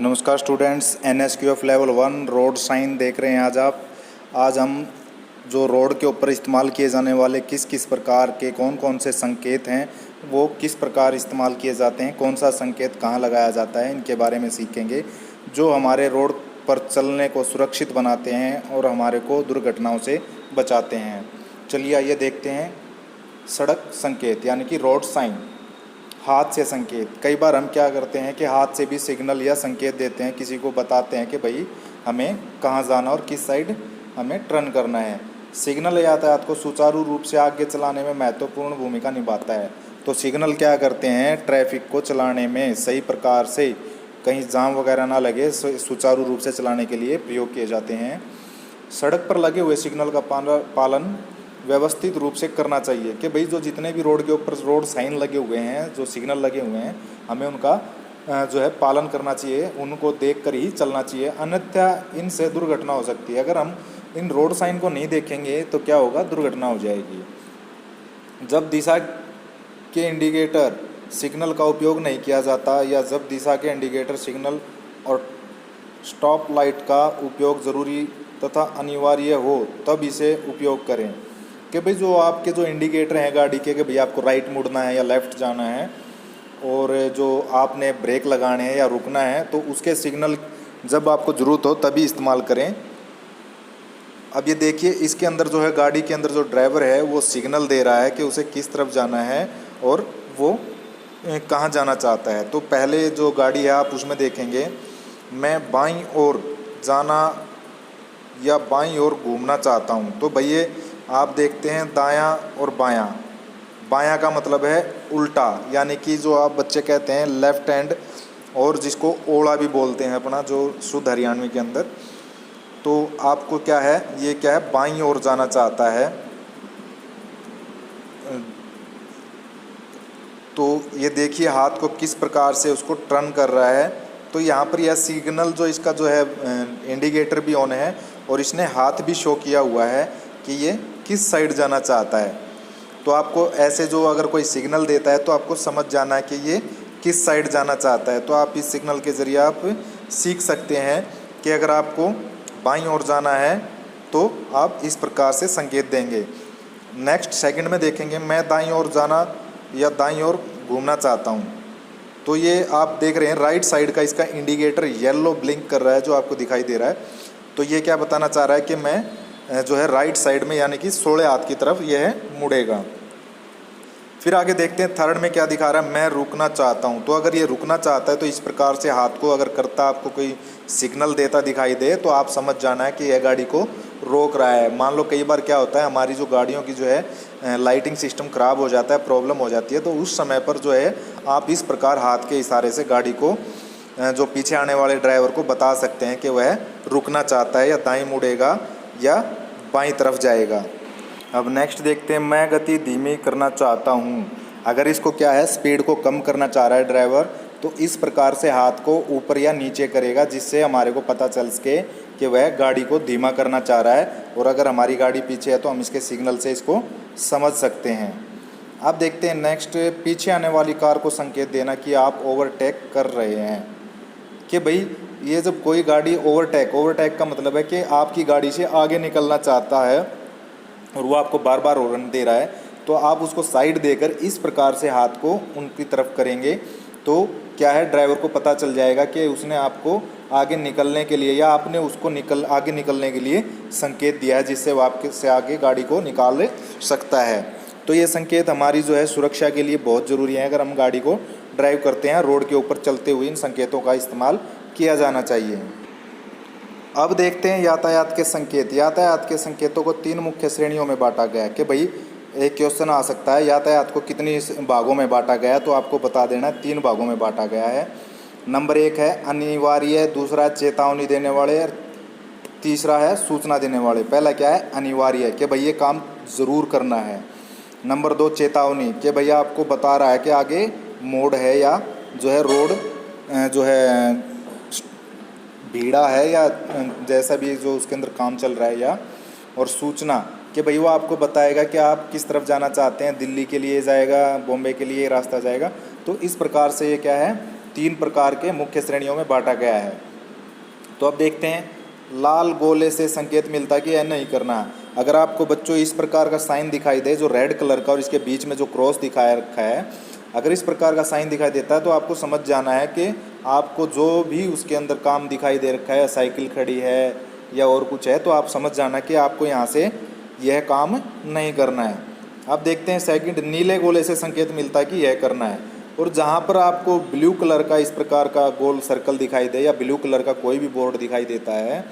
नमस्कार students, NSQF level 1 road sign देख रहे हैं। आज हम जो रोड के ऊपर इस्तेमाल किए जाने वाले किस किस प्रकार के कौन कौन से संकेत हैं, वो किस प्रकार इस्तेमाल किए जाते हैं, कौन सा संकेत कहाँ लगाया जाता है, इनके बारे में सीखेंगे, जो हमारे रोड पर चलने को सुरक्षित बनाते हैं और हमारे को दुर्घटनाओं से बचाते हैं। चलिए आइए देखते हैं। सड़क संकेत यानी कि रोड साइन। हाथ से संकेत। कई बार हम क्या करते हैं कि हाथ से भी सिग्नल या संकेत देते हैं, किसी को बताते हैं कि भाई हमें कहाँ जाना और किस साइड हमें टर्न करना है। सिग्नल यातायात को सुचारू रूप से आगे चलाने में महत्वपूर्ण भूमिका निभाता है। तो सिग्नल क्या करते हैं, ट्रैफिक को चलाने में सही प्रकार से कहीं जाम वगैरह ना लगे, सुचारू रूप से चलाने के लिए प्रयोग किए जाते हैं। सड़क पर लगे हुए सिग्नल का पालन व्यवस्थित रूप से करना चाहिए कि भाई जो जितने भी रोड के ऊपर रोड साइन लगे हुए हैं, जो सिग्नल लगे हुए हैं, हमें उनका जो है पालन करना चाहिए, उनको देखकर ही चलना चाहिए, अन्यथा इनसे दुर्घटना हो सकती है। अगर हम इन रोड साइन को नहीं देखेंगे तो क्या होगा, दुर्घटना हो जाएगी। जब दिशा के इंडिकेटर सिग्नल का उपयोग नहीं किया जाता या जब दिशा के इंडिकेटर सिग्नल और स्टॉप लाइट का उपयोग ज़रूरी तथा अनिवार्य हो तब इसे उपयोग करें। कि भाई जो आपके जो इंडिकेटर हैं गाड़ी के, कि भाई आपको राइट मुड़ना है या लेफ़्ट जाना है, और जो आपने ब्रेक लगाने हैं या रुकना है, तो उसके सिग्नल जब आपको ज़रूरत हो तभी इस्तेमाल करें। अब ये देखिए, इसके अंदर जो है गाड़ी के अंदर जो ड्राइवर है वो सिग्नल दे रहा है कि उसे किस तरफ जाना है और वो कहाँ जाना चाहता है। तो पहले जो गाड़ी है आप उसमें देखेंगे, मैं बाईं ओर जाना या बाईं ओर घूमना चाहता हूँ। तो भैया आप देखते हैं दायां और बायां। बायां का मतलब है उल्टा, यानी कि जो आप बच्चे कहते हैं लेफ़्ट हैंड, और जिसको ओड़ा भी बोलते हैं अपना जो शुद्ध हरियाणवी के अंदर। तो आपको क्या है, ये क्या है, बाईं ओर जाना चाहता है। तो ये देखिए हाथ को किस प्रकार से उसको टर्न कर रहा है। तो यहाँ पर यह सिग्नल जो इसका जो है इंडिकेटर भी ऑन है और इसने हाथ भी शो किया हुआ है कि ये किस साइड जाना चाहता है। तो आपको ऐसे जो अगर कोई सिग्नल देता है तो आपको समझ जाना है कि ये किस साइड जाना चाहता है। तो आप इस सिग्नल के ज़रिए आप सीख सकते हैं कि अगर आपको बाईं ओर जाना है तो आप इस प्रकार से संकेत देंगे। नेक्स्ट सेकंड में देखेंगे, मैं दाईं ओर जाना या दाईं ओर घूमना चाहता हूँ। तो ये आप देख रहे हैं राइट साइड का इसका इंडिकेटर येलो ब्लिंक कर रहा है, जो आपको दिखाई दे रहा है। तो ये क्या बताना चाह रहा है कि मैं जो है राइट साइड में यानी कि सोड़े हाथ की तरफ यह मुड़ेगा। फिर आगे देखते हैं थर्ड में क्या दिखा रहा है, मैं रुकना चाहता हूँ। तो अगर ये रुकना चाहता है तो इस प्रकार से हाथ को अगर करता आपको कोई सिग्नल देता दिखाई दे तो आप समझ जाना है कि यह गाड़ी को रोक रहा है। मान लो कई बार क्या होता है, हमारी जो गाड़ियों की जो है लाइटिंग सिस्टम ख़राब हो जाता है, प्रॉब्लम हो जाती है, तो उस समय पर जो है आप इस प्रकार हाथ के इशारे से गाड़ी को जो पीछे आने वाले ड्राइवर को बता सकते हैं कि वह रुकना चाहता है या दाएँ मुड़ेगा या बाईं तरफ जाएगा। अब नेक्स्ट देखते हैं, मैं गति धीमी करना चाहता हूँ। अगर इसको क्या है, स्पीड को कम करना चाह रहा है ड्राइवर, तो इस प्रकार से हाथ को ऊपर या नीचे करेगा, जिससे हमारे को पता चल सके कि वह गाड़ी को धीमा करना चाह रहा है। और अगर हमारी गाड़ी पीछे है तो हम इसके सिग्नल से इसको समझ सकते हैं। अब देखते हैं नेक्स्ट, पीछे आने वाली कार को संकेत देना कि आप ओवरटेक कर रहे हैं। कि भाई ये जब कोई गाड़ी ओवरटेक का मतलब है कि आपकी गाड़ी से आगे निकलना चाहता है और वो आपको बार बार हॉर्न दे रहा है, तो आप उसको साइड देकर इस प्रकार से हाथ को उनकी तरफ करेंगे तो क्या है, ड्राइवर को पता चल जाएगा कि उसने आपको आगे निकलने के लिए या आपने उसको आगे निकलने के लिए संकेत दिया है, जिससे वो आपके से आगे गाड़ी को निकाल सकता है। तो ये संकेत हमारी जो है सुरक्षा के लिए बहुत ज़रूरी है। अगर हम गाड़ी को ड्राइव करते हैं, रोड के ऊपर चलते हुए इन संकेतों का इस्तेमाल किया जाना चाहिए। अब देखते हैं यातायात के संकेत। यातायात के संकेतों को 3 मुख्य श्रेणियों में बांटा गया है। कि भाई एक क्वेश्चन आ सकता है, यातायात को कितनी भागों में बांटा गया है, तो आपको बता देना है 3 भागों में बांटा गया है। नंबर 1 है अनिवार्य, दूसरा है चेतावनी देने वाले, तीसरा है सूचना देने वाले। पहला क्या है, अनिवार्य, कि भाई ये काम ज़रूर करना है। नंबर 2 चेतावनी, कि भैया आपको बता रहा है कि आगे मोड़ है या जो है रोड जो है भीड़ा है या जैसा भी जो उसके अंदर काम चल रहा है, या और सूचना कि भाई वो आपको बताएगा कि आप किस तरफ जाना चाहते हैं, दिल्ली के लिए जाएगा, बॉम्बे के लिए रास्ता जाएगा। तो इस प्रकार से ये क्या है, 3 प्रकार के मुख्य श्रेणियों में बांटा गया है। तो अब देखते हैं, लाल गोले से संकेत मिलता है कि यह नहीं करना है। अगर आपको बच्चों इस प्रकार का साइन दिखाई दे जो रेड कलर का और इसके बीच में जो क्रॉस दिखाया रखा है, अगर इस प्रकार का साइन दिखाई देता है तो आपको समझ जाना है कि आपको जो भी उसके अंदर काम दिखाई दे रखा है, साइकिल खड़ी है या और कुछ है, तो आप समझ जाना कि आपको यहाँ से यह काम नहीं करना है। अब देखते हैं सेकंड, नीले गोले से संकेत मिलता है कि यह करना है। और जहाँ पर आपको ब्लू कलर का इस प्रकार का गोल सर्कल दिखाई दे या ब्लू कलर का कोई भी बोर्ड दिखाई देता है,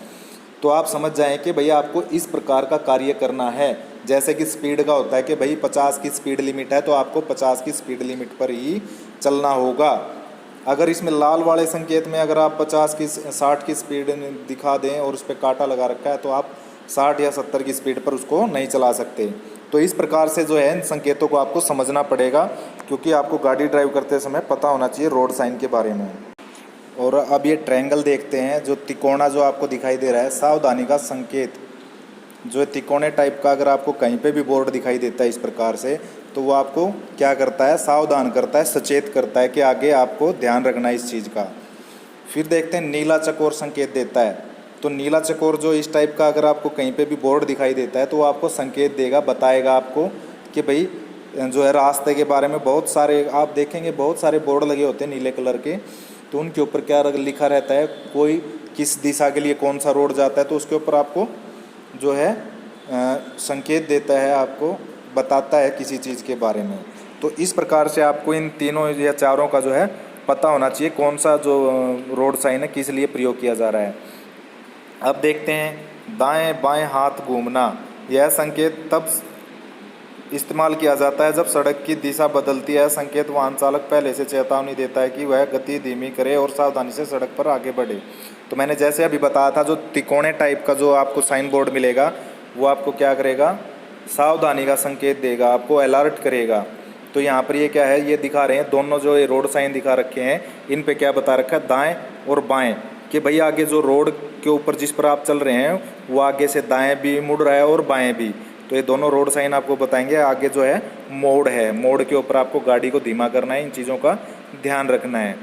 तो आप समझ जाएं कि भैया आपको इस प्रकार का कार्य करना है। जैसे कि स्पीड का होता है कि भाई 50 की स्पीड लिमिट है, तो आपको 50 की स्पीड लिमिट पर ही चलना होगा। अगर इसमें लाल वाले संकेत में अगर आप 50 की 60 की स्पीड दिखा दें और उस पर कांटा लगा रखा है, तो आप 60 या 70 की स्पीड पर उसको नहीं चला सकते। तो इस प्रकार से जो है इन संकेतों को आपको समझना पड़ेगा, क्योंकि आपको गाड़ी ड्राइव करते समय पता होना चाहिए रोड साइन के बारे में। और अब ये ट्रायंगल देखते हैं, जो तिकोना जो आपको दिखाई दे रहा है, सावधानी का संकेत। जो तिकोने टाइप का अगर आपको कहीं पे भी बोर्ड दिखाई देता है इस प्रकार से, तो वो आपको क्या करता है, सावधान करता है, सचेत करता है कि आगे आपको ध्यान रखना है इस चीज़ का। फिर देखते हैं नीला चकोर संकेत देता है। तो नीला चकोर जो इस टाइप का अगर आपको कहीं पे भी बोर्ड दिखाई देता है, तो वो आपको संकेत देगा, बताएगा आपको कि भाई जो है रास्ते के बारे में। बहुत सारे आप देखेंगे बहुत सारे बोर्ड लगे होते हैं नीले कलर के, तो उनके ऊपर क्या लिखा रहता है, कोई किस दिशा के लिए कौन सा रोड जाता है, तो उसके ऊपर आपको जो है संकेत देता है, आपको बताता है किसी चीज़ के बारे में। तो इस प्रकार से आपको इन तीनों या चारों का जो है पता होना चाहिए कौन सा जो रोड साइन है किस लिए प्रयोग किया जा रहा है। अब देखते हैं दाएं बाएं हाथ घूमना। यह संकेत तब इस्तेमाल किया जाता है जब सड़क की दिशा बदलती है। संकेत वाहन चालक पहले से चेतावनी देता है कि वह गति धीमी करे और सावधानी से सड़क पर आगे बढ़े। तो मैंने जैसे अभी बताया था, जो तिकोने टाइप का जो आपको साइन बोर्ड मिलेगा, वो आपको क्या करेगा, सावधानी का संकेत देगा, आपको अलर्ट करेगा। तो यहाँ पर ये क्या है, ये दिखा रहे हैं दोनों जो ये रोड साइन दिखा रखे हैं, इन पे क्या बता रखा है, दाएं और बाएं, कि भाई आगे जो रोड के ऊपर जिस पर आप चल रहे हैं वो आगे से दाएं भी मुड़ रहा है और बाएं भी। तो ये दोनों रोड साइन आपको बताएंगे आगे जो है मोड़ है, मोड़ के ऊपर आपको गाड़ी को धीमा करना है, इन चीज़ों का ध्यान रखना है।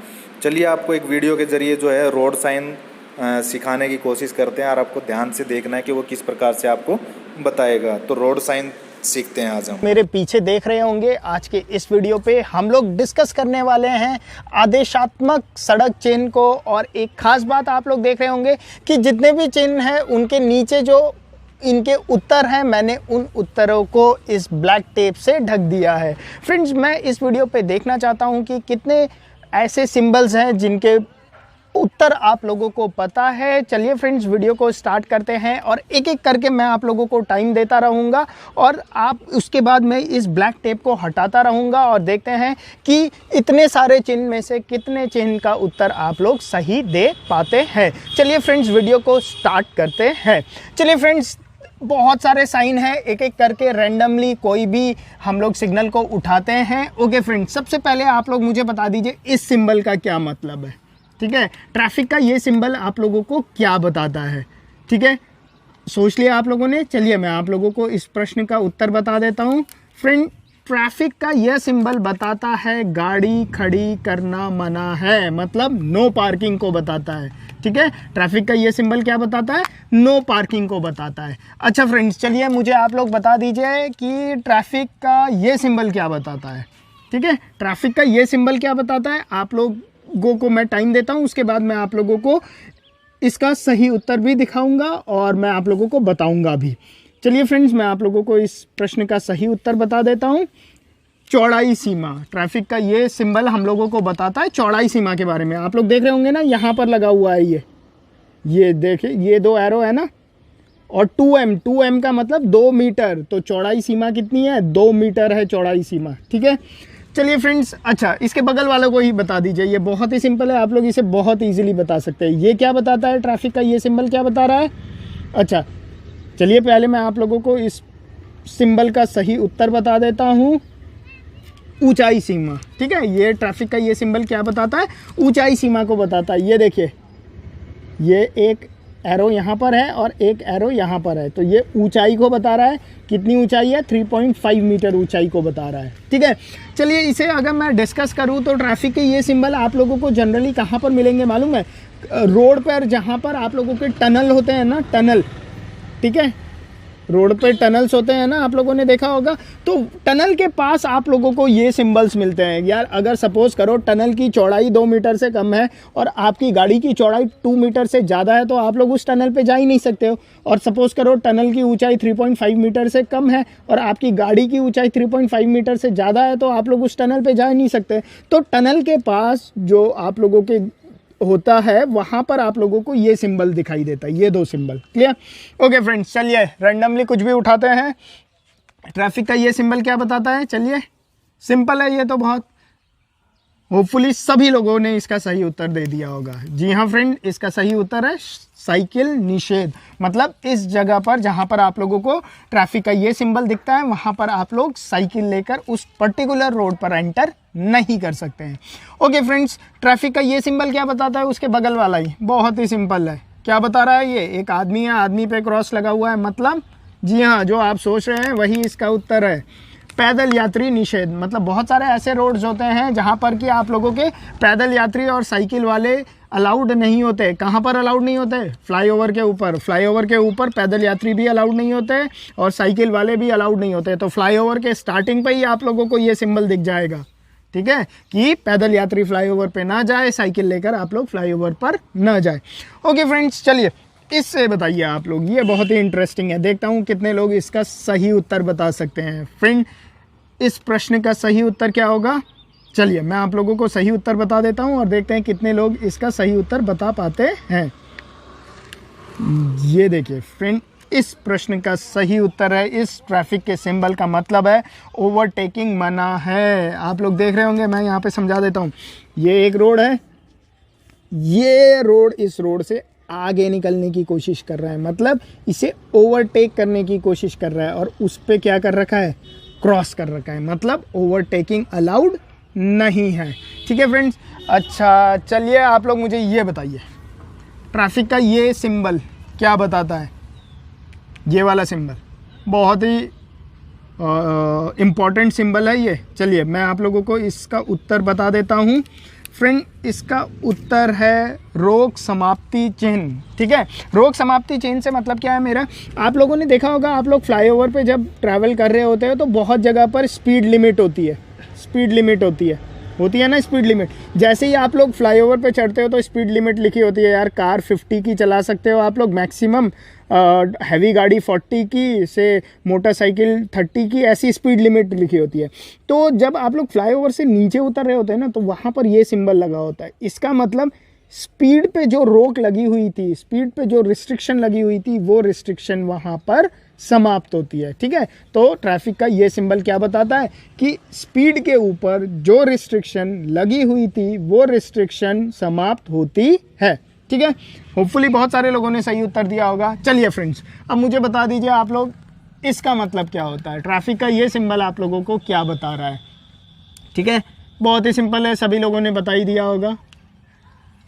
चलिए आपको एक वीडियो के ज़रिए जो है रोड साइन सिखाने की कोशिश करते हैं और आपको ध्यान से देखना है कि वो किस प्रकार से आपको बताएगा। तो रोड साइन सीखते हैं आज हम। मेरे पीछे देख रहे होंगे, आज के इस वीडियो पे हम लोग डिस्कस करने वाले हैं आदेशात्मक सड़क चिन्ह को। और एक खास बात आप लोग देख रहे होंगे कि जितने भी चिन्ह हैं उनके नीचे जो इनके उत्तर हैं, मैंने उन उत्तरों को इस ब्लैक टेप से ढक दिया है। फ्रेंड्स, मैं इस वीडियो पे देखना चाहता हूँ कि कितने ऐसे सिंबल्स हैं जिनके उत्तर आप लोगों को पता है। चलिए फ्रेंड्स, वीडियो को स्टार्ट करते हैं और एक एक करके मैं आप लोगों को टाइम देता रहूँगा और आप उसके बाद मैं इस ब्लैक टेप को हटाता रहूँगा और देखते हैं कि इतने सारे चिन्ह में से कितने चिन्ह का उत्तर आप लोग सही दे पाते हैं। चलिए फ्रेंड्स, वीडियो को स्टार्ट करते हैं। चलिए फ्रेंड्स, बहुत सारे साइन हैं, एक एक करके रैंडमली कोई भी हम लोग सिग्नल को उठाते हैं। ओके फ्रेंड्स, सबसे पहले आप लोग मुझे बता दीजिए इस सिंबल का क्या मतलब है। ठीक है, ट्रैफिक का ये सिंबल आप लोगों को क्या बताता है। ठीक है, सोच लिया आप लोगों ने। चलिए मैं आप लोगों को इस प्रश्न का उत्तर बता देता हूँ। फ्रेंड, ट्रैफिक का यह सिंबल बताता है गाड़ी खड़ी करना मना है, मतलब नो पार्किंग को बताता है। ठीक है, ट्रैफिक का ये सिंबल क्या बताता है, नो पार्किंग को बताता है। अच्छा फ्रेंड्स, चलिए मुझे आप लोग बता दीजिए कि ट्रैफिक का ये सिंबल क्या बताता है। ठीक है, ट्रैफिक का ये सिंबल क्या बताता है, आप लोगों को मैं टाइम देता हूँ, उसके बाद मैं आप लोगों को इसका सही उत्तर भी दिखाऊंगा और मैं आप लोगों को बताऊंगा भी। चलिए फ्रेंड्स, मैं आप लोगों को इस प्रश्न का सही उत्तर बता देता हूँ। चौड़ाई सीमा, ट्रैफिक का ये सिंबल हम लोगों को बताता है चौड़ाई सीमा के बारे में। आप लोग देख रहे होंगे ना, यहाँ पर लगा हुआ है ये देखिए, ये दो एरो है ना, और 2m का मतलब 2 मीटर। तो चौड़ाई सीमा कितनी है, 2 मीटर है चौड़ाई सीमा। ठीक है, चलिए फ्रेंड्स, अच्छा इसके बगल वालों को ही बता दीजिए, ये बहुत ही सिंपल है, आप लोग इसे बहुत ईजिली बता सकते हैं। ये क्या बताता है, ट्रैफिक का ये सिंबल क्या बता रहा है। अच्छा चलिए पहले मैं आप लोगों को इस सिंबल का सही उत्तर बता देता हूँ, ऊंचाई सीमा। ठीक है, ये ट्रैफिक का ये सिंबल क्या बताता है, ऊंचाई सीमा को बताता है। ये देखिए, ये एक एरो यहाँ पर है और एक एरो यहाँ पर है। तो ये ऊंचाई को बता रहा है, कितनी ऊंचाई है, 3.5 मीटर ऊंचाई को बता रहा है। ठीक है, चलिए इसे अगर मैं डिस्कस करूँ तो ट्रैफिक के ये सिंबल आप लोगों को जनरली कहाँ पर मिलेंगे मालूम है? रोड पर, जहाँ पर आप लोगों के टनल होते हैं ना, टनल, ठीक है, रोड पे टनल्स होते हैं ना, आप लोगों ने देखा होगा। तो टनल के पास आप लोगों को ये सिंबल्स मिलते हैं यार। अगर सपोज करो टनल की चौड़ाई 2 मीटर से कम है और आपकी गाड़ी की चौड़ाई 2 मीटर से ज़्यादा है तो आप लोग उस टनल पे जा ही नहीं सकते हो। और सपोज करो टनल की ऊंचाई 3.5 मीटर से कम है और आपकी गाड़ी की ऊंचाई 3.5 मीटर से ज़्यादा है तो आप लोग उस टनल पर जा ही नहीं सकते। तो टनल के पास जो आप लोगों के होता है वहां पर आप लोगों को ये सिंबल दिखाई देता है, ये 2 सिंबल। क्लियर? ओके फ्रेंड्स, चलिए रैंडमली कुछ भी उठाते हैं। ट्रैफिक का ये सिंबल क्या बताता है? चलिए, सिंपल है ये तो बहुत। होपफुली सभी लोगों ने इसका सही उत्तर दे दिया होगा। जी हाँ फ्रेंड, इसका सही उत्तर है साइकिल निषेध। मतलब इस जगह पर जहाँ पर आप लोगों को ट्रैफिक का ये सिंबल दिखता है वहाँ पर आप लोग साइकिल लेकर उस पर्टिकुलर रोड पर एंटर नहीं कर सकते हैं। ओके फ्रेंड्स, ट्रैफिक का ये सिंबल क्या बताता है? उसके बगल वाला ही बहुत ही सिंपल है। क्या बता रहा है? ये एक आदमी है, आदमी पे क्रॉस लगा हुआ है। मतलब जी हाँ, जो आप सोच रहे हैं वही इसका उत्तर है, पैदल यात्री निषेध। मतलब बहुत सारे ऐसे रोड्स होते हैं जहाँ पर कि आप लोगों के पैदल यात्री और साइकिल वाले अलाउड नहीं होते। कहाँ पर अलाउड नहीं होते? फ्लाईओवर के ऊपर। फ्लाईओवर के ऊपर पैदल यात्री भी अलाउड नहीं होते और साइकिल वाले भी अलाउड नहीं होते। तो फ्लाईओवर के स्टार्टिंग पे ही आप लोगों को ये सिंबल दिख जाएगा, ठीक है, कि पैदल यात्री फ्लाईओवर पे ना जाए, साइकिल लेकर आप लोग फ्लाईओवर पर ना जाए। ओके फ्रेंड्स, चलिए इससे बताइए आप लोग, ये बहुत ही इंटरेस्टिंग है। देखता हूँ कितने लोग इसका सही उत्तर बता सकते हैं। फ्रेंड, इस प्रश्न का सही उत्तर क्या होगा? चलिए मैं आप लोगों को सही उत्तर बता देता हूं और देखते हैं कितने लोग इसका सही उत्तर बता पाते हैं। ये देखिए फ्रेंड, इस प्रश्न का सही उत्तर है, इस ट्रैफिक के सिंबल का मतलब है ओवरटेकिंग मना है। आप लोग देख रहे होंगे, मैं यहाँ पे समझा देता हूँ। ये एक रोड है, ये रोड इस रोड से आगे निकलने की कोशिश कर रहा है, मतलब इसे ओवरटेक करने की कोशिश कर रहा है और उस पर क्या कर रखा है? क्रॉस कर रखा है। मतलब ओवरटेकिंग अलाउड नहीं है। ठीक है फ्रेंड्स, अच्छा चलिए आप लोग मुझे ये बताइए, ट्रैफिक का ये सिंबल क्या बताता है? ये वाला सिंबल बहुत ही इम्पॉर्टेंट सिंबल है ये। चलिए मैं आप लोगों को इसका उत्तर बता देता हूँ। फ्रेंड, इसका उत्तर है रोक समाप्ति चिन्ह। ठीक है, रोक समाप्ति चिन्ह से मतलब क्या है मेरा? आप लोगों ने देखा होगा, आप लोग फ्लाईओवर पे जब ट्रैवल कर रहे होते हो तो बहुत जगह पर स्पीड लिमिट होती है, स्पीड लिमिट होती है ना, स्पीड लिमिट। जैसे ही आप लोग फ्लाईओवर पे चढ़ते हो तो स्पीड लिमिट लिखी होती है यार, कार 50 की चला सकते हो आप लोग मैक्सिमम, हैवी गाड़ी 40 की से मोटरसाइकिल 30 की, ऐसी स्पीड लिमिट लिखी होती है। तो जब आप लोग फ्लाईओवर से नीचे उतर रहे होते हैं ना तो वहाँ पर ये सिंबल लगा होता है। इसका मतलब स्पीड पे जो रोक लगी हुई थी, स्पीड पे जो रिस्ट्रिक्शन लगी हुई थी, वो रिस्ट्रिक्शन वहाँ पर समाप्त होती है। ठीक है, तो ट्रैफिक का ये सिंबल क्या बताता है कि स्पीड के ऊपर जो रिस्ट्रिक्शन लगी हुई थी वो रिस्ट्रिक्शन समाप्त होती है। ठीक है, होपफुली बहुत सारे लोगों ने सही उत्तर दिया होगा। चलिए फ्रेंड्स, अब मुझे बता दीजिए आप लोग, इसका मतलब क्या होता है? ट्रैफिक का ये सिंबल आप लोगों को क्या बता रहा है? ठीक है, बहुत ही सिंपल है, सभी लोगों ने बता ही दिया होगा।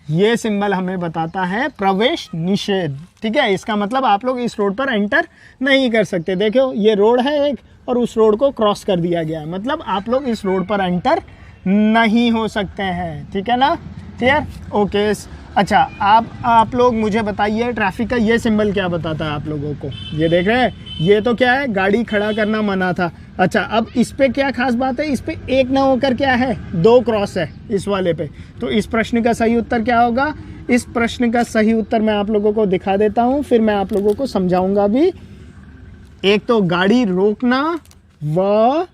ये सिंबल हमें बताता है प्रवेश निषेध। ठीक है, इसका मतलब आप लोग इस रोड पर एंटर नहीं कर सकते। देखो ये रोड है एक और उस रोड को क्रॉस कर दिया गया है, मतलब आप लोग इस रोड पर एंटर नहीं हो सकते हैं। ठीक है ना, क्लियर? ओके, अच्छा आप लोग मुझे बताइए ट्रैफिक का ये सिंबल क्या बताता है आप लोगों को? ये देख रहे हैं, ये तो क्या है, गाड़ी खड़ा करना मना था। अच्छा, अब इस पे क्या खास बात है? इस पे एक ना होकर क्या है, 2 क्रॉस है इस वाले पे। तो इस प्रश्न का सही उत्तर क्या होगा? इस प्रश्न का सही उत्तर मैं आप लोगों को दिखा देता हूँ, फिर मैं आप लोगों को समझाऊंगा भी। एक तो गाड़ी रोकना व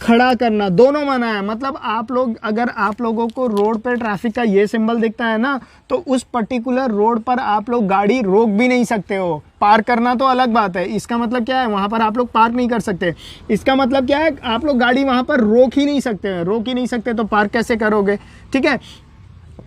खड़ा करना दोनों मना है। मतलब आप लोग, अगर आप लोगों को रोड पर ट्रैफिक का ये सिंबल दिखता है ना तो उस पर्टिकुलर रोड पर आप लोग गाड़ी रोक भी नहीं सकते हो। पार्क करना तो अलग बात है, इसका मतलब क्या है, वहाँ पर आप लोग पार्क नहीं कर सकते। इसका मतलब क्या है, आप लोग गाड़ी वहाँ पर रोक ही नहीं सकते, तो पार्क कैसे करोगे? ठीक है,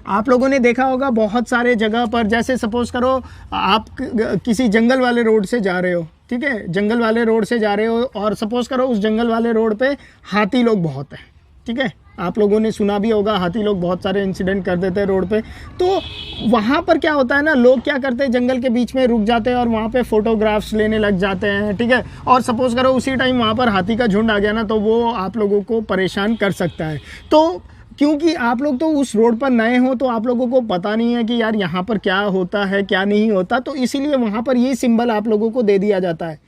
आप लोगों ने देखा होगा बहुत सारे जगह पर, जैसे सपोज करो आप किसी जंगल वाले रोड से जा रहे हो, ठीक है, जंगल वाले रोड से जा रहे हो और सपोज करो उस जंगल वाले रोड पे हाथी लोग बहुत हैं। ठीक है, आप लोगों ने सुना भी होगा, हाथी लोग बहुत सारे इंसिडेंट कर देते हैं रोड पे। तो वहाँ पर क्या होता है ना, लोग क्या करते हैं, जंगल के बीच में रुक जाते हैं और वहाँ पे फोटोग्राफ्स लेने लग जाते हैं, ठीक है। और सपोज़ करो उसी टाइम वहाँ पर हाथी का झुंड आ गया ना, तो वो आप लोगों को परेशान कर सकता है। तो क्योंकि आप लोग तो उस रोड पर नए हो, तो आप लोगों को पता नहीं है कि यार यहाँ पर क्या होता है क्या नहीं होता, तो इसीलिए वहाँ पर ये सिंबल आप लोगों को दे दिया जाता है।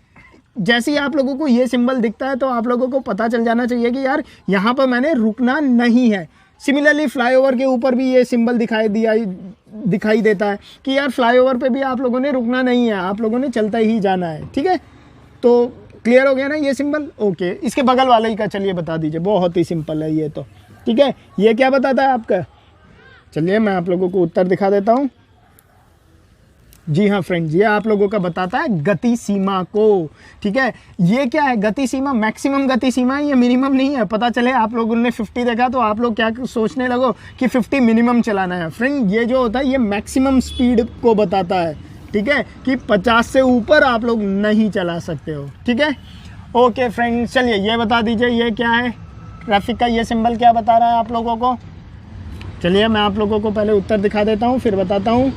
जैसे ही आप लोगों को ये सिंबल दिखता है तो आप लोगों को पता चल जाना चाहिए कि यार यहाँ पर मैंने रुकना नहीं है। सिमिलरली फ्लाईओवर के ऊपर भी ये सिंबल दिखाई देता है कि यार फ्लाईओवर पे भी आप लोगों ने रुकना नहीं है, आप लोगों ने चलता ही जाना है, ठीक है। तो क्लियर हो गया ना ये सिंबल? ओके, इसके बगल वाले ही का चलिए बता दीजिए, बहुत ही सिंपल है ये तो, ठीक है। ये क्या बताता है आपका? चलिए मैं आप लोगों को उत्तर दिखा देता हूँ। जी हाँ फ्रेंड्स, ये आप लोगों का बताता है गति सीमा को, ठीक है। ये क्या है? गति सीमा, मैक्सिमम गति सीमा है, ये मिनिमम नहीं है। पता चले आप लोगों ने 50 देखा तो आप लोग क्या सोचने लगो कि 50 मिनिमम चलाना है। फ्रेंड, ये जो होता है ये मैक्सिमम स्पीड को बताता है, ठीक है, कि 50 से ऊपर आप लोग नहीं चला सकते हो, ठीक है। ओके फ्रेंड्स, चलिए ये बता दीजिए ये क्या है, ट्रैफिक का ये सिंबल क्या बता रहा है आप लोगों को? चलिए मैं आप लोगों को पहले उत्तर दिखा देता हूँ, फिर बताता हूँ।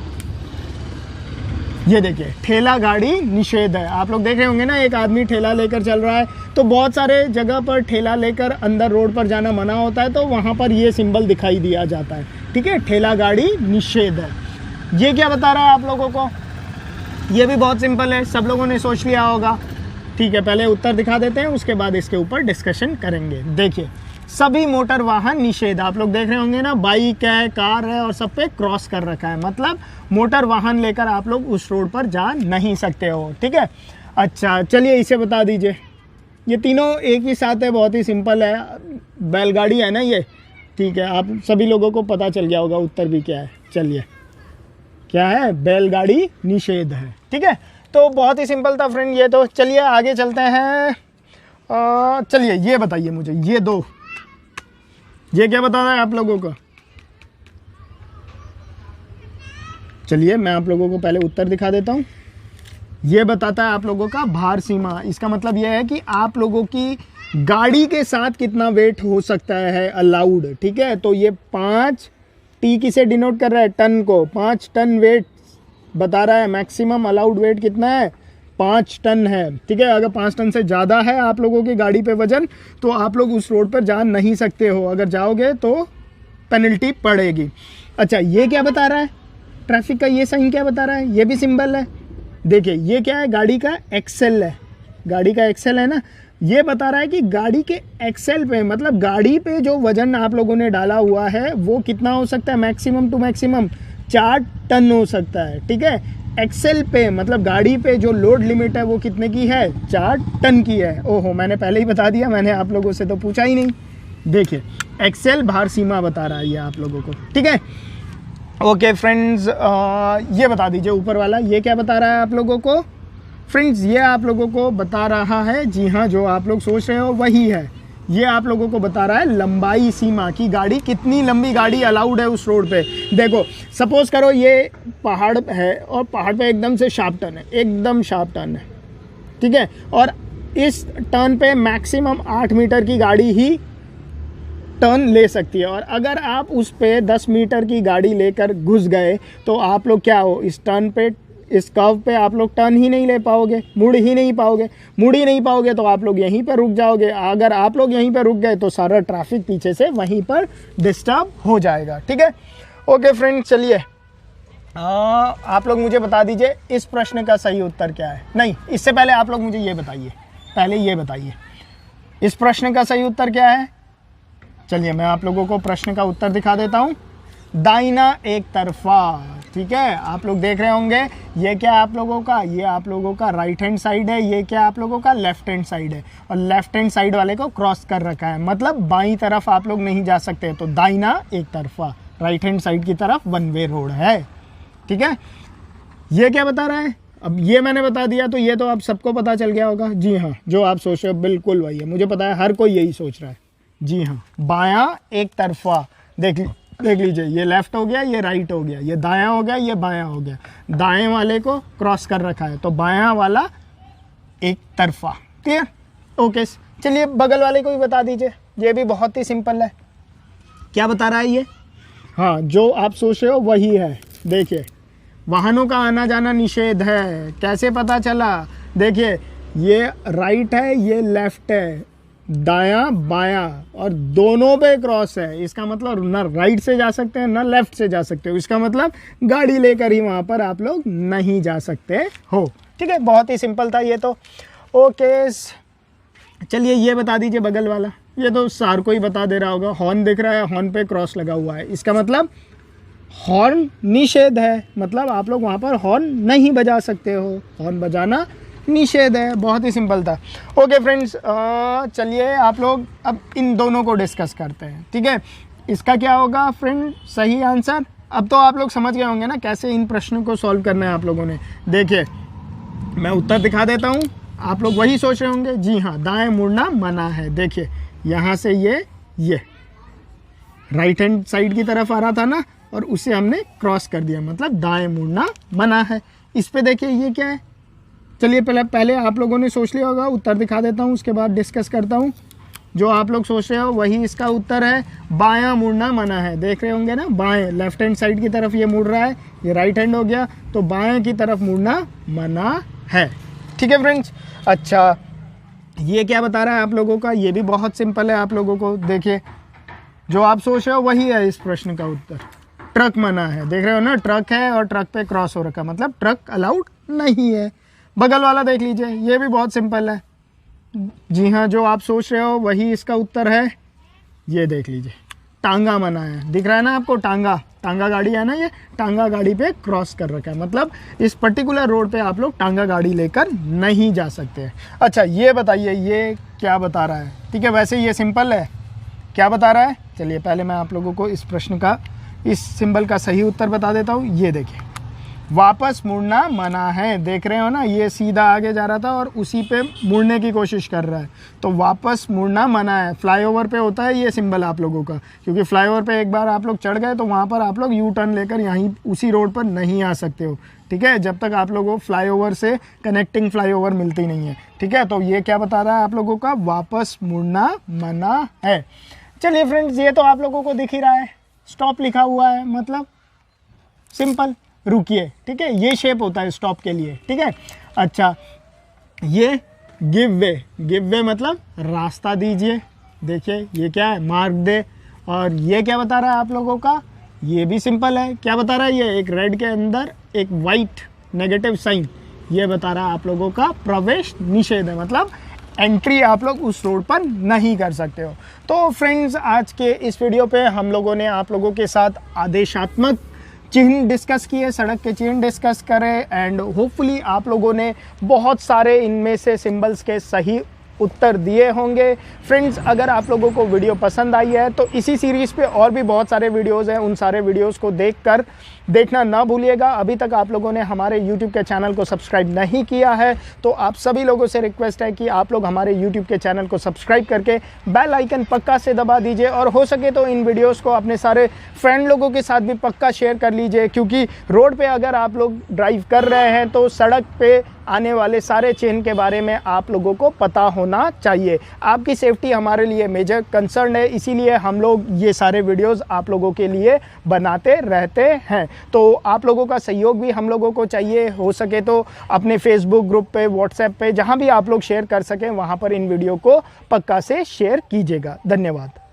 ये देखिए, ठेला गाड़ी निषेध है। आप लोग देख रहे होंगे ना, एक आदमी ठेला लेकर चल रहा है, तो बहुत सारे जगह पर ठेला लेकर अंदर रोड पर जाना मना होता है, तो वहाँ पर ये सिंबल दिखाई दिया जाता है, ठीक है। ठेला गाड़ी निषेध है। ये क्या बता रहा है आप लोगों को? ये भी बहुत सिंपल है, सब लोगों ने सोच लिया होगा, ठीक है। पहले उत्तर दिखा देते हैं, उसके बाद इसके ऊपर डिस्कशन करेंगे। देखिए, सभी मोटर वाहन निषेध, आप लोग देख रहे होंगे ना, बाइक है, कार है और सब पे क्रॉस कर रखा है, मतलब मोटर वाहन लेकर आप लोग उस रोड पर जा नहीं सकते हो, ठीक है। अच्छा, चलिए इसे बता दीजिए। ये तीनों एक ही साथ है, बहुत ही सिंपल है, बैलगाड़ी है ना ये, ठीक है। आप सभी लोगों को पता चल गया होगा उत्तर भी क्या है। चलिए, क्या है? बैलगाड़ी निषेध है, ठीक है। तो बहुत ही सिंपल था फ्रेंड ये तो। चलिए आगे चलते हैं। चलिए ये बताइए मुझे, ये दो, ये क्या बता रहा है आप लोगों को? चलिए मैं आप लोगों को पहले उत्तर दिखा देता हूँ। ये बताता है आप लोगों का भार सीमा। इसका मतलब यह है कि आप लोगों की गाड़ी के साथ कितना वेट हो सकता है अलाउड, ठीक है। तो ये 5 टी किसे डिनोट कर रहा है? टन को। 5 टन वेट बता रहा है। मैक्सिमम अलाउड वेट कितना है? 5 टन है, ठीक है। अगर 5 टन से ज़्यादा है आप लोगों की गाड़ी पे वजन, तो आप लोग उस रोड पर जा नहीं सकते हो। अगर जाओगे तो पेनल्टी पड़ेगी। अच्छा, ये क्या बता रहा है? ट्रैफिक का ये साइन क्या बता रहा है? ये भी सिंबल है। देखिए ये क्या है? गाड़ी का एक्सेल है, गाड़ी का एक्सेल है ना। ये बता रहा है कि गाड़ी के एक्सेल पे, मतलब गाड़ी पे जो वजन आप लोगों ने डाला हुआ है वो कितना हो सकता है? मैक्सिमम टू मैक्सिमम 4 टन हो सकता है, ठीक है। एक्सेल पे मतलब गाड़ी पे जो लोड लिमिट है वो कितने की है? 4 टन की है। ओहो, मैंने पहले ही बता दिया, मैंने आप लोगों से तो पूछा ही नहीं। देखिए एक्सेल भार सीमा बता रहा है ये आप लोगों को, ठीक है। ओके फ्रेंड्स, ये बता दीजिए ऊपर वाला, ये क्या बता रहा है आप लोगों को? फ्रेंड्स, ये आप लोगों को बता रहा है, जी हाँ, जो आप लोग सोच रहे हो वही है। ये आप लोगों को बता रहा है लंबाई सीमा की, गाड़ी कितनी लंबी गाड़ी अलाउड है उस रोड पे। देखो सपोज करो ये पहाड़ है और पहाड़ पे एकदम से शार्प टर्न है, एकदम शार्प टर्न है, ठीक है। और इस टर्न पे मैक्सिमम 8 मीटर की गाड़ी ही टर्न ले सकती है। और अगर आप उस पे 10 मीटर की गाड़ी लेकर घुस गए तो आप लोग क्या हो? इस टर्न पे, इस कर्व पे आप लोग टर्न ही नहीं ले पाओगे, मुड़ ही नहीं पाओगे, तो आप लोग यहीं पर रुक जाओगे। अगर आप लोग यहीं पर रुक गए तो सारा ट्रैफिक पीछे से वहीं पर डिस्टर्ब हो जाएगा, ठीक है। ओके फ्रेंड्स, चलिए आप लोग मुझे बता दीजिए इस प्रश्न का सही उत्तर क्या है। नहीं, इससे पहले आप लोग मुझे ये बताइए, पहले ये बताइए इस प्रश्न का सही उत्तर क्या है। चलिए मैं आप लोगों को प्रश्न का उत्तर दिखा देता हूँ। दाहिना एक तरफा, ठीक है। आप लोग देख रहे होंगे ये क्या आप लोगों का? ये आप लोगों का राइट हैंड साइड है, ये क्या आप लोगों का? लेफ्ट हैंड साइड है। और लेफ्ट हैंड साइड वाले को क्रॉस कर रखा है, मतलब बाईं तरफ आप लोग नहीं जा सकते। तो दाहिना एक तरफा, राइट हैंड साइड की तरफ 1 वे रोड है, ठीक है। ये क्या बता रहा है? अब ये मैंने बता दिया तो ये तो आप सबको पता चल गया होगा। जी हाँ, जो आप सोच रहे हो बिल्कुल वही है, मुझे पता है हर कोई यही सोच रहा है। जी हाँ, बायां एक तरफा। देख लीजिए, ये लेफ्ट हो गया, ये राइट हो गया, ये दायां हो गया, ये बायां हो गया। दाएं वाले को क्रॉस कर रखा है, तो बायां वाला एक तरफा, क्लियर। ओके, चलिए बगल वाले को भी बता दीजिए, ये भी बहुत ही सिंपल है। क्या बता रहा है ये? हाँ, जो आप सोच रहे हो वही है। देखिए, वाहनों का आना जाना निषेध है। कैसे पता चला? देखिए, ये राइट है, ये लेफ्ट है, दायां बायां और दोनों पे क्रॉस है। इसका मतलब ना राइट से जा सकते हैं ना लेफ्ट से जा सकते हो। इसका मतलब गाड़ी लेकर ही वहाँ पर आप लोग नहीं जा सकते हो। ठीक है, बहुत ही सिंपल था ये तो। ओके, चलिए ये बता दीजिए बगल वाला। ये तो सार को ही बता दे रहा होगा। हॉर्न दिख रहा है, हॉर्न पे क्रॉस लगा हुआ है। इसका मतलब हॉर्न निषेध है, मतलब आप लोग वहाँ पर हॉर्न नहीं बजा सकते हो। हॉर्न बजाना निषेध है। बहुत ही सिंपल था। ओके फ्रेंड्स, चलिए आप लोग अब इन दोनों को डिस्कस करते हैं। ठीक है, इसका क्या होगा फ्रेंड? सही आंसर। अब तो आप लोग समझ गए होंगे ना कैसे इन प्रश्नों को सॉल्व करना है आप लोगों ने। देखिए, मैं उत्तर दिखा देता हूँ, आप लोग वही सोच रहे होंगे। जी हाँ, दाएं मुड़ना मना है। देखिए, यहाँ से ये राइट हैंड साइड की तरफ आ रहा था ना, और उसे हमने क्रॉस कर दिया, मतलब दाएं मुड़ना मना है। इस पे देखिए ये क्या है। चलिए पहले आप लोगों ने सोच लिया होगा, उत्तर दिखा देता हूँ, उसके बाद डिस्कस करता हूँ। जो आप लोग सोच रहे हो वही इसका उत्तर है। बायां मुड़ना मना है। देख रहे होंगे ना, बाएं लेफ्ट हैंड साइड की तरफ ये मुड़ रहा है, ये राइट हैंड हो गया, तो बाएं की तरफ मुड़ना मना है। ठीक है फ्रेंड्स। अच्छा, ये क्या बता रहा है आप लोगों का? ये भी बहुत सिंपल है आप लोगों को। देखिए, जो आप सोच रहे हो वही है इस प्रश्न का उत्तर। ट्रक मना है। देख रहे हो ना, ट्रक है और ट्रक पे क्रॉस हो रखा, मतलब ट्रक अलाउड नहीं है। बगल वाला देख लीजिए, ये भी बहुत सिंपल है। जी हाँ, जो आप सोच रहे हो वही इसका उत्तर है। ये देख लीजिए, टांगा मना है। दिख रहा है ना आपको? टांगा गाड़ी है ना, ये टांगा गाड़ी पे क्रॉस कर रखा है, मतलब इस पर्टिकुलर रोड पे आप लोग टांगा गाड़ी लेकर नहीं जा सकते। अच्छा, ये बताइए ये क्या बता रहा है? ठीक है, वैसे ये सिंपल है। क्या बता रहा है? चलिए पहले मैं आप लोगों को इस प्रश्न का, इस सिंबल का सही उत्तर बता देता हूँ। ये देखिए, वापस मुड़ना मना है। देख रहे हो ना, ये सीधा आगे जा रहा था और उसी पे मुड़ने की कोशिश कर रहा है, तो वापस मुड़ना मना है। फ्लाईओवर पे होता है ये सिंबल आप लोगों का, क्योंकि फ्लाईओवर पे एक बार आप लोग चढ़ गए तो वहाँ पर आप लोग यू टर्न लेकर यहीं उसी रोड पर नहीं आ सकते हो। ठीक है, जब तक आप लोगों को फ्लाईओवर से कनेक्टिंग फ्लाईओवर मिलती नहीं है। ठीक है, तो ये क्या बता रहा है आप लोगों का? वापस मुड़ना मना है। चलिए फ्रेंड्स, ये तो आप लोगों को दिख ही रहा है, स्टॉप लिखा हुआ है, मतलब सिंपल, रुकिए। ठीक है, ये शेप होता है स्टॉप के लिए। ठीक है, अच्छा, ये गिव वे मतलब रास्ता दीजिए। देखिए, ये क्या है? मार्ग दे। और ये क्या बता रहा है आप लोगों का? ये भी सिंपल है। क्या बता रहा है? ये एक रेड के अंदर एक वाइट नेगेटिव साइन, ये बता रहा है आप लोगों का प्रवेश निषेध है, मतलब एंट्री आप लोग उस रोड पर नहीं कर सकते हो। तो फ्रेंड्स, आज के इस वीडियो पे हम लोगों ने आप लोगों के साथ आदेशात्मक चिन्ह डिस्कस किए, सड़क के चिन्ह डिस्कस करे, एंड होपफुली आप लोगों ने बहुत सारे इनमें से सिंबल्स के सही उत्तर दिए होंगे। फ्रेंड्स, अगर आप लोगों को वीडियो पसंद आई है तो इसी सीरीज़ पे और भी बहुत सारे वीडियोस हैं, उन सारे वीडियोस को देखना ना भूलिएगा। अभी तक आप लोगों ने हमारे YouTube के चैनल को सब्सक्राइब नहीं किया है तो आप सभी लोगों से रिक्वेस्ट है कि आप लोग हमारे YouTube के चैनल को सब्सक्राइब करके बेल आइकन पक्का से दबा दीजिए, और हो सके तो इन वीडियोज़ को अपने सारे फ्रेंड लोगों के साथ भी पक्का शेयर कर लीजिए, क्योंकि रोड पर अगर आप लोग ड्राइव कर रहे हैं तो सड़क पर आने वाले सारे चिन्ह के बारे में आप लोगों को पता होना चाहिए। आपकी सेफ्टी हमारे लिए मेजर कंसर्न है, इसीलिए हम लोग ये सारे वीडियोस आप लोगों के लिए बनाते रहते हैं। तो आप लोगों का सहयोग भी हम लोगों को चाहिए। हो सके तो अपने फेसबुक ग्रुप पे, व्हाट्सएप पे, जहां भी आप लोग शेयर कर सकें वहां पर इन वीडियो को पक्का से शेयर कीजिएगा। धन्यवाद।